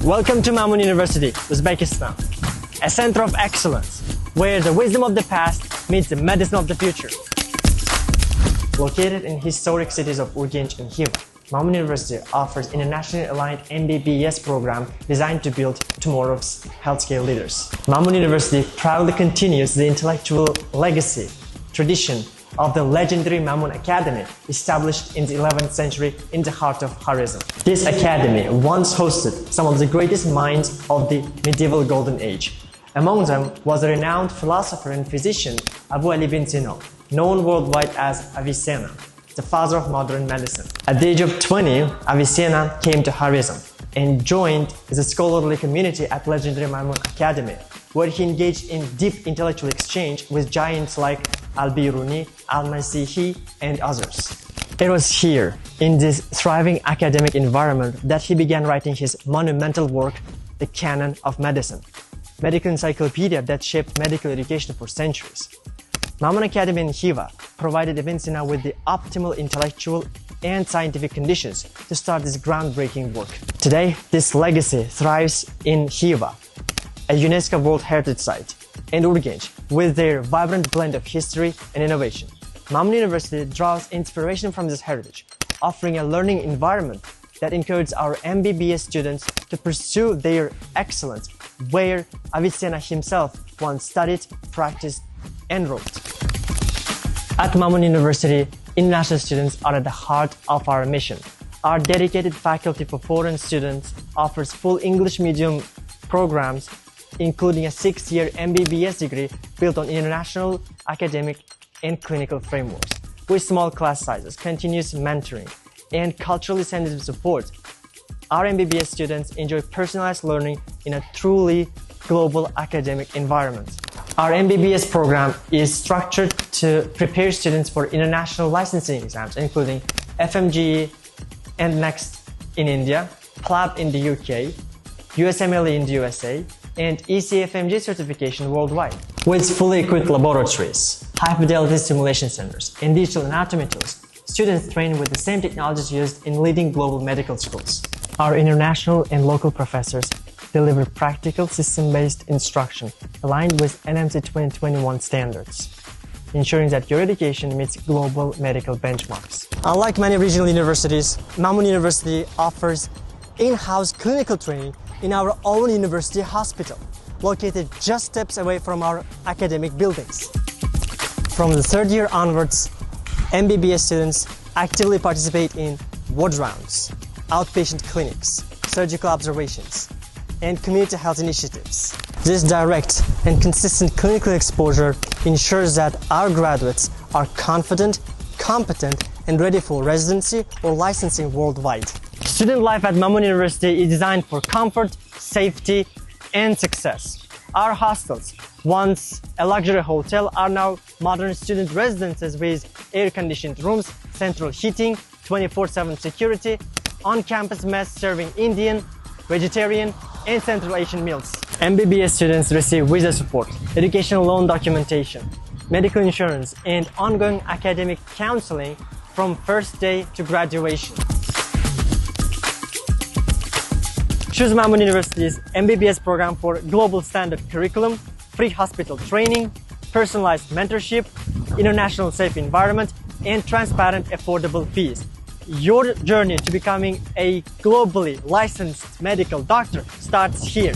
Welcome to Mamun University, Uzbekistan, a center of excellence where the wisdom of the past meets the medicine of the future. Located in historic cities of Urgench and Khiva, Mamun University offers internationally aligned MBBS program designed to build tomorrow's healthcare leaders. Mamun University proudly continues the intellectual legacy, tradition of the legendary Mamun Academy, established in the 11th century in the heart of Khwarezm. This academy once hosted some of the greatest minds of the medieval golden age. Among them was a renowned philosopher and physician, Abu Ali bin Sina, known worldwide as Avicenna, the father of modern medicine. At the age of 20, Avicenna came to Khwarezm and joined the scholarly community at legendary Mamun Academy, where he engaged in deep intellectual exchange with giants like Al-Biruni, Al-Masihi, and others. It was here, in this thriving academic environment, that he began writing his monumental work, The Canon of Medicine, medical encyclopedia that shaped medical education for centuries. Mamun Academy in Khiva provided Ibn Sina with the optimal intellectual and scientific conditions to start this groundbreaking work. Today, this legacy thrives in Khiva, a UNESCO World Heritage Site, and Urgench, with their vibrant blend of history and innovation. Mamun University draws inspiration from this heritage, offering a learning environment that encourages our MBBS students to pursue their excellence, where Avicenna himself once studied, practiced, and wrote. At Mamun University, international students are at the heart of our mission. Our dedicated faculty for foreign students offers full English medium programs, including a 6-year MBBS degree built on international, academic, and clinical frameworks. With small class sizes, continuous mentoring, and culturally sensitive support, our MBBS students enjoy personalized learning in a truly global academic environment. Our MBBS program is structured to prepare students for international licensing exams, including FMGE and NEXT in India, PLAB in the UK, USMLE in the USA, and ECFMG certification worldwide. With fully equipped laboratories, high-fidelity simulation centers, and digital anatomy tools, students train with the same technologies used in leading global medical schools. Our international and local professors deliver practical system-based instruction aligned with NMC 2021 standards, ensuring that your education meets global medical benchmarks. Unlike many regional universities, Mamun University offers in-house clinical training in our own university hospital, located just steps away from our academic buildings. From the third year onwards, MBBS students actively participate in ward rounds, outpatient clinics, surgical observations, and community health initiatives. This direct and consistent clinical exposure ensures that our graduates are confident, competent, and ready for residency or licensing worldwide. Student life at Mamun University is designed for comfort, safety, and success. Our hostels, once a luxury hotel, are now modern student residences with air-conditioned rooms, central heating, 24/7 security, on-campus mess serving Indian, vegetarian, and Central Asian meals. MBBS students receive visa support, educational loan documentation, medical insurance, and ongoing academic counseling from first day to graduation. Choose Mamun University's MBBS program for global standard curriculum, free hospital training, personalized mentorship, international safe environment, and transparent affordable fees. Your journey to becoming a globally licensed medical doctor starts here.